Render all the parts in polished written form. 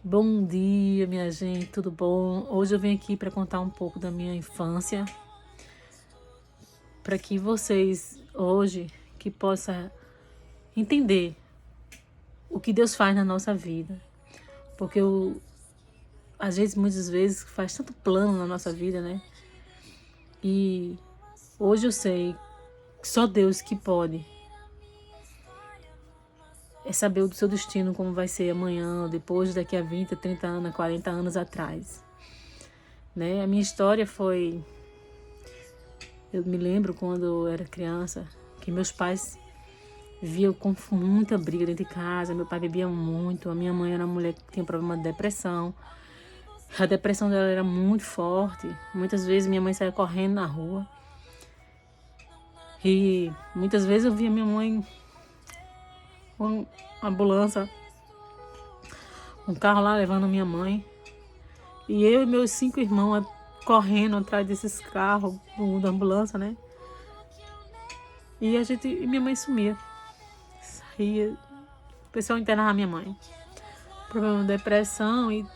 Bom dia, minha gente, tudo bom? Hoje eu venho aqui para contar um pouco da minha infância, para que vocês hoje que possa entender o que Deus faz na nossa vida, porque às vezes, muitas vezes, faz tanto plano na nossa vida, né? E hoje eu sei que só Deus que pode saber o seu destino, como vai ser amanhã, depois, daqui a 20, 30 anos, 40 anos atrás, né? A minha história foi... Eu me lembro quando eu era criança, que meus pais viam com muita briga dentro de casa. Meu pai bebia muito, a minha mãe era uma mulher que tinha problema de depressão. A depressão dela era muito forte. Muitas vezes minha mãe saía correndo na rua. E muitas vezes eu via minha mãe com uma ambulância, um carro lá levando minha mãe. E eu e meus 5 irmãos correndo atrás desses carros da ambulância, né? E minha mãe sumia. Saía, o pessoal internava minha mãe. Problema de depressão e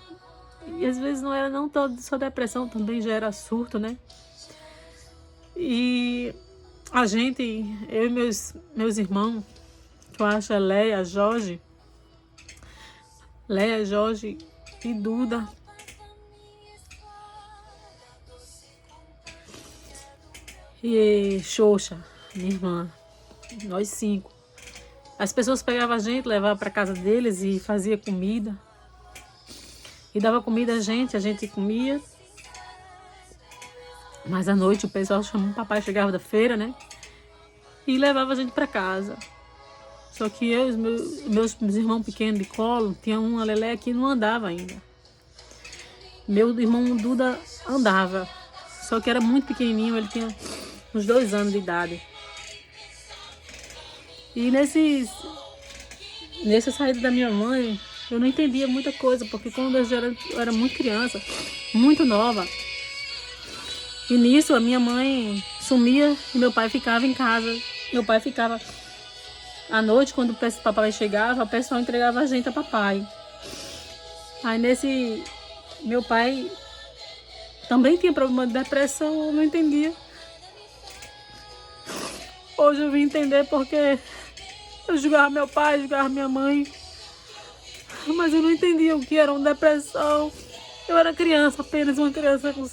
às vezes não era não só depressão, também já era surto, né? E eu e meus irmãos, que eu acho é Leia, Jorge e Duda. E Xoxa, minha irmã, nós 5. As pessoas pegavam a gente, levavam para casa deles e fazia comida. E dava comida a gente comia. Mas à noite o pessoal chamava, o papai chegava da feira, né? E levava a gente para casa. Só que eu e meus irmãos pequenos de colo, tinha uma Lelé que não andava ainda. Meu irmão Duda andava, só que era muito pequenininho, ele tinha uns 2 anos de idade. E nessa saída da minha mãe, eu não entendia muita coisa, porque quando eu era muito criança, muito nova, e nisso a minha mãe sumia e meu pai ficava em casa. Meu pai ficava à noite, quando o papai chegava, o pessoal entregava a gente a papai. Aí meu pai também tinha problema de depressão, eu não entendia. Hoje eu vim entender porque eu julgava meu pai, julgava minha mãe, mas eu não entendia o que era uma depressão. Eu era criança, apenas uma criança com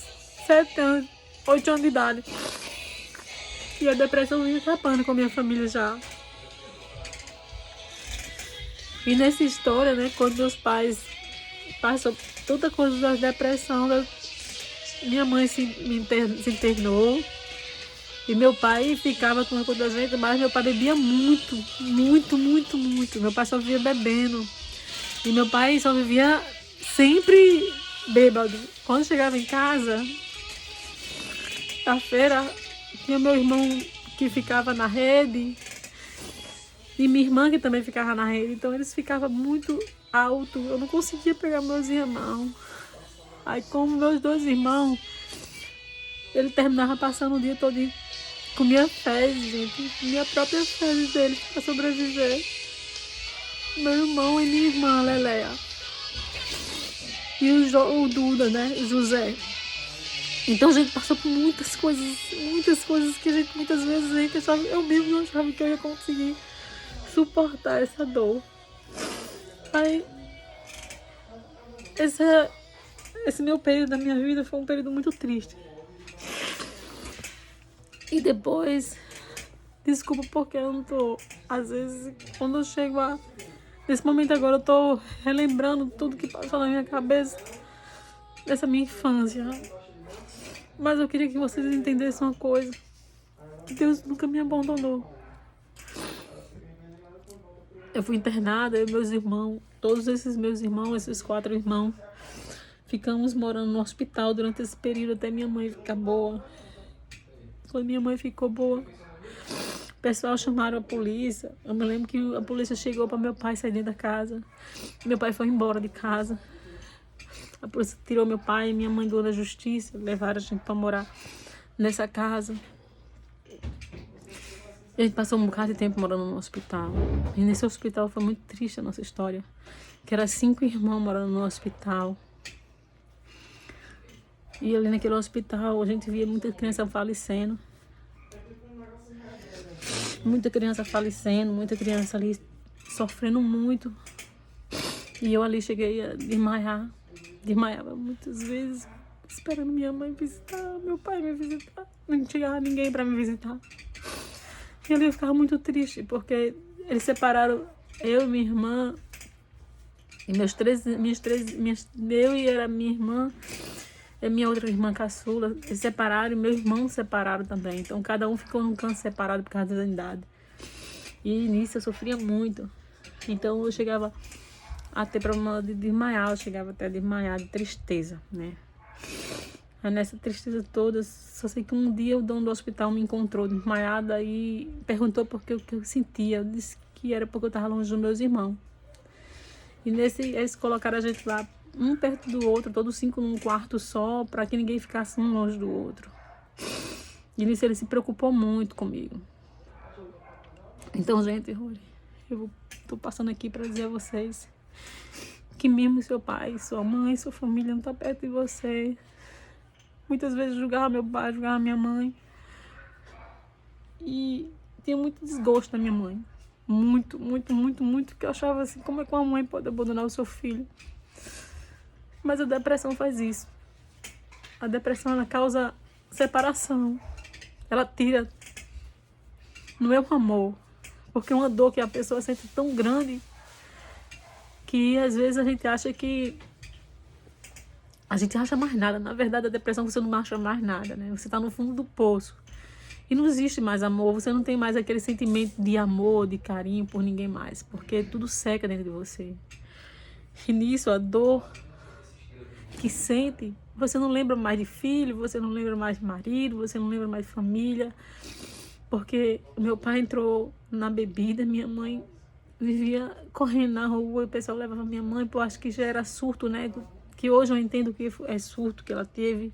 7 anos, 8 anos de idade. E a depressão vinha acabando com a minha família já. E nessa história, né, quando meus pais passou toda coisa da depressão, minha mãe se internou e meu pai ficava com a da gente, mas meu pai bebia muito, muito, muito, muito. Meu pai só vivia bebendo e meu pai só vivia sempre bêbado. Quando chegava em casa, na feira, tinha meu irmão que ficava na rede e minha irmã que também ficava na rede, então eles ficavam muito alto, eu não conseguia pegar meus irmãos. Aí como meus 2 irmãos, ele terminava passando o dia todo com minha fezes, gente, minha própria fezes dele para sobreviver. Meu irmão e minha irmã, Leléa. E o Duda, né, José. Então a gente passou por muitas coisas que muitas vezes a gente achava, eu mesmo não achava que eu ia conseguir suportar essa dor. Aí esse meu período da minha vida foi um período muito triste. E depois, desculpa porque eu não tô, às vezes, quando eu chego nesse momento agora, eu tô relembrando tudo que passou na minha cabeça dessa minha infância. Mas eu queria que vocês entendessem uma coisa. Deus nunca me abandonou. Eu fui internada, eu e meus irmãos, todos esses meus irmãos, esses 4 irmãos, ficamos morando no hospital durante esse período até minha mãe ficar boa. Quando minha mãe ficou boa, o pessoal chamaram a polícia. Eu me lembro que a polícia chegou para meu pai sair dentro da casa. Meu pai foi embora de casa. A polícia tirou meu pai e minha mãe doou na justiça, levaram a gente para morar nessa casa. E a gente passou um bocado de tempo morando no hospital. E nesse hospital foi muito triste a nossa história. que era 5 irmãos morando no hospital. E ali naquele hospital a gente via muita criança falecendo. Muita criança falecendo, muita criança ali sofrendo muito. E eu ali cheguei a desmaiar. Desmaiava muitas vezes, esperando minha mãe visitar, meu pai me visitar. Não chegava ninguém para me visitar. E ali eu ficava muito triste, porque eles separaram eu e minha irmã. E eu e era minha irmã, e minha outra irmã caçula, eles separaram e meu irmão separaram também. Então cada um ficou num canto separado por causa da idade. E nisso eu sofria muito. Então eu chegava a ter problema de desmaiar, eu chegava até a desmaiar de tristeza, né? Aí nessa tristeza toda, só sei que um dia o dono do hospital me encontrou desmaiada e perguntou por que o que eu sentia. Eu disse que era porque eu estava longe dos meus irmãos. E eles colocaram a gente lá, um perto do outro, todos 5 num quarto só, para que ninguém ficasse um longe do outro. E nisso ele se preocupou muito comigo. Então, gente, eu tô passando aqui para dizer a vocês que mesmo seu pai, sua mãe, sua família não tá perto de você. Muitas vezes julgava meu pai, julgava minha mãe. E tinha muito desgosto da minha mãe. Muito, muito, muito, muito. Que eu achava assim, como é que uma mãe pode abandonar o seu filho? Mas a depressão faz isso. A depressão, ela causa separação. Ela tira. Não é o amor. Porque é uma dor que a pessoa sente tão grande que às vezes a gente acha que a gente acha mais nada. Na verdade, a depressão você não acha mais nada, né? Você tá no fundo do poço. E não existe mais amor. Você não tem mais aquele sentimento de amor, de carinho por ninguém mais. Porque tudo seca dentro de você. E nisso, a dor que sente, você não lembra mais de filho, você não lembra mais de marido, você não lembra mais de família. Porque meu pai entrou na bebida, minha mãe vivia correndo na rua, e o pessoal levava minha mãe, eu acho que já era surto, né? Que hoje eu entendo que é surto que ela teve.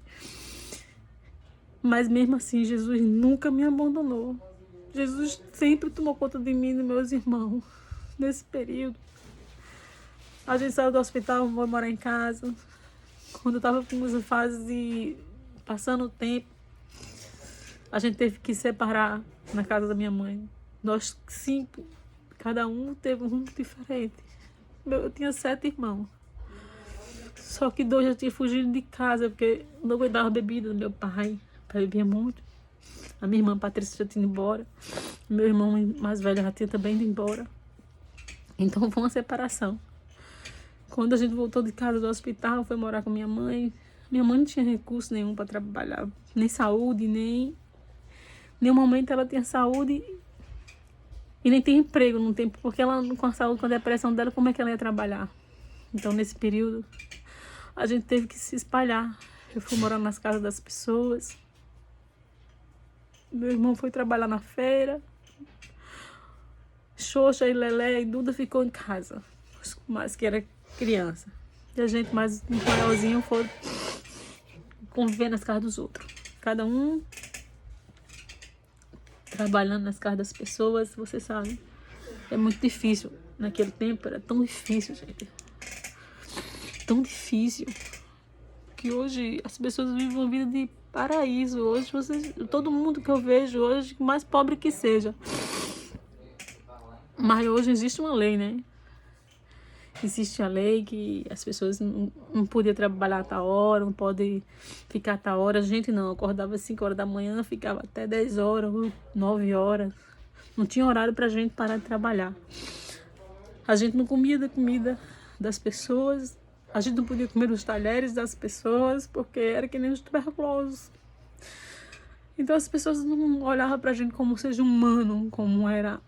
Mas mesmo assim, Jesus nunca me abandonou. Jesus sempre tomou conta de mim e dos meus irmãos. Nesse período, a gente saiu do hospital, foi morar em casa. Quando eu tava com essa fase de passando o tempo, a gente teve que separar na casa da minha mãe. Nós 5, cada um teve um rumo diferente. Eu tinha 7 irmãos. Só que 2 já tinham fugido de casa, porque não aguentava a bebida do meu pai. O pai bebia muito. A minha irmã Patrícia já tinha ido embora. Meu irmão mais velho já tinha também ido embora. Então foi uma separação. Quando a gente voltou de casa do hospital, foi morar com minha mãe. Minha mãe não tinha recurso nenhum para trabalhar. Nem saúde, nem... Nenhum momento ela tinha saúde e nem tem emprego no tempo. Porque ela, com a saúde, com a depressão dela, como é que ela ia trabalhar? Então, nesse período, a gente teve que se espalhar. Eu fui morar nas casas das pessoas. Meu irmão foi trabalhar na feira. Xoxa e Lelé e Duda ficou em casa. Mas que era criança. E a gente mais maiorzinho foi conviver nas casas dos outros. Cada um trabalhando nas casas das pessoas, você sabe. É muito difícil. Naquele tempo era tão difícil, gente. Tão difícil. Que hoje as pessoas vivem uma vida de paraíso. Hoje todo mundo que eu vejo hoje, mais pobre que seja. Mas hoje existe uma lei, né? Existe a lei que as pessoas não podiam trabalhar a tal hora, não podem ficar a tal hora. A gente não, acordava às 5 horas da manhã, ficava até 10 horas, 9 horas. Não tinha horário pra gente parar de trabalhar. A gente não comia da comida das pessoas, a gente não podia comer os talheres das pessoas, porque era que nem os tuberculosos. Então as pessoas não olhavam pra gente como seja humano, como era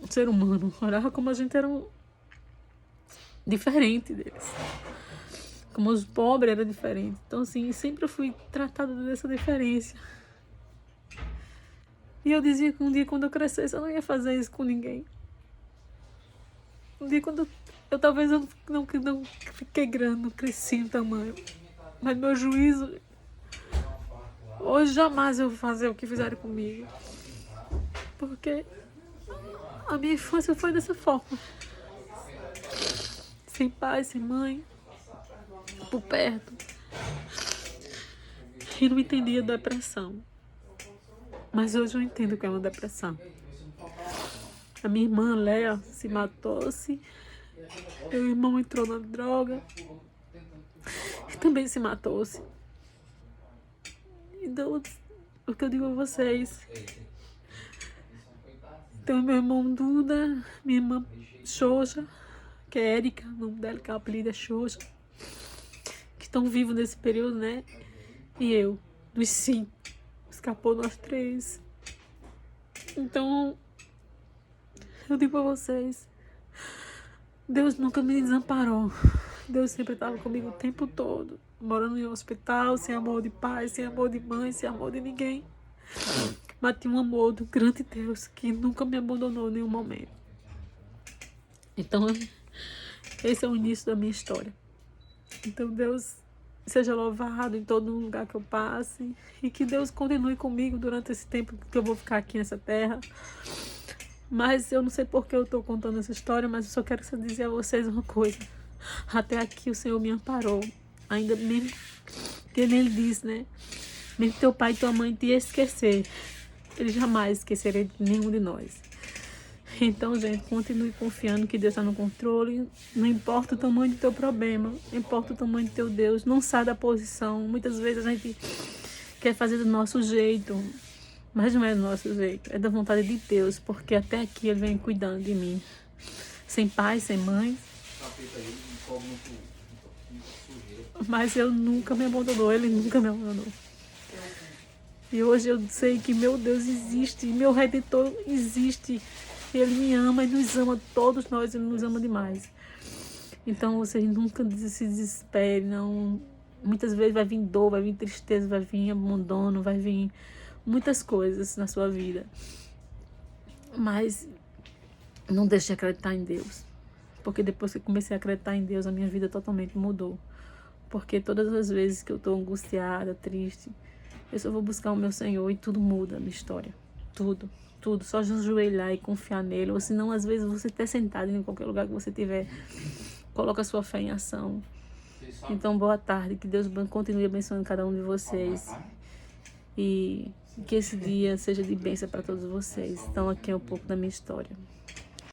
um ser humano. Olhavam como a gente era diferente deles. Como os pobres eram diferentes. Então, assim, sempre eu fui tratada dessa diferença. E eu dizia que um dia, quando eu crescesse, eu não ia fazer isso com ninguém. Um dia, quando eu talvez eu não fiquei grande, não cresci em tamanho. Mas meu juízo... Hoje, jamais eu vou fazer o que fizeram comigo. Porque a minha infância foi dessa forma. sem pai, sem mãe, por perto. E não entendia depressão. Mas hoje eu entendo o que é uma depressão. A minha irmã, Léa, se matou-se. Meu irmão entrou na droga. E também se matou-se. Então, o que eu digo a vocês... Então, meu irmão Duda, minha irmã Xoxa, que é Érica, o nome dela, que é o apelido é Xoxa, que estão vivos nesse período, né? E eu, dos 5, escapou nós 3. Então, eu digo a vocês, Deus nunca me desamparou. Deus sempre estava comigo o tempo todo, morando em um hospital, sem amor de pai, sem amor de mãe, sem amor de ninguém. Mas tinha um amor do grande Deus que nunca me abandonou em nenhum momento. Então, esse é o início da minha história. Então, Deus seja louvado em todo lugar que eu passe. E que Deus continue comigo durante esse tempo que eu vou ficar aqui nessa terra. Mas eu não sei por que eu estou contando essa história, mas eu só quero dizer a vocês uma coisa. Até aqui o Senhor me amparou. Ainda mesmo que Ele disse, né? Mesmo que teu pai e tua mãe te esquecer, Ele jamais esquecerá de nenhum de nós. Então, gente, continue confiando que Deus está no controle. Não importa o tamanho do teu problema, não importa o tamanho do teu Deus. Não sai da posição. Muitas vezes a gente quer fazer do nosso jeito, mas não é do nosso jeito. É da vontade de Deus, porque até aqui Ele vem cuidando de mim. Sem pai, sem mãe. Mas eu nunca me abandonou. Ele nunca me abandonou. E hoje eu sei que meu Deus existe, meu Redentor existe. Ele me ama e nos ama, todos nós, Ele nos ama demais. Então vocês nunca se desesperem, não. Muitas vezes vai vir dor, vai vir tristeza, vai vir abandono, vai vir muitas coisas na sua vida. Mas não deixe de acreditar em Deus. Porque depois que eu comecei a acreditar em Deus, a minha vida totalmente mudou. Porque todas as vezes que eu estou angustiada, triste, eu só vou buscar o meu Senhor e tudo muda a minha história. Tudo. Só ajoelhar e confiar nele. Ou senão, às vezes, você até sentado em qualquer lugar que você estiver, coloca a sua fé em ação. Então, boa tarde. Que Deus continue abençoando cada um de vocês. E que esse dia seja de bênção para todos vocês. Então, aqui é um pouco da minha história.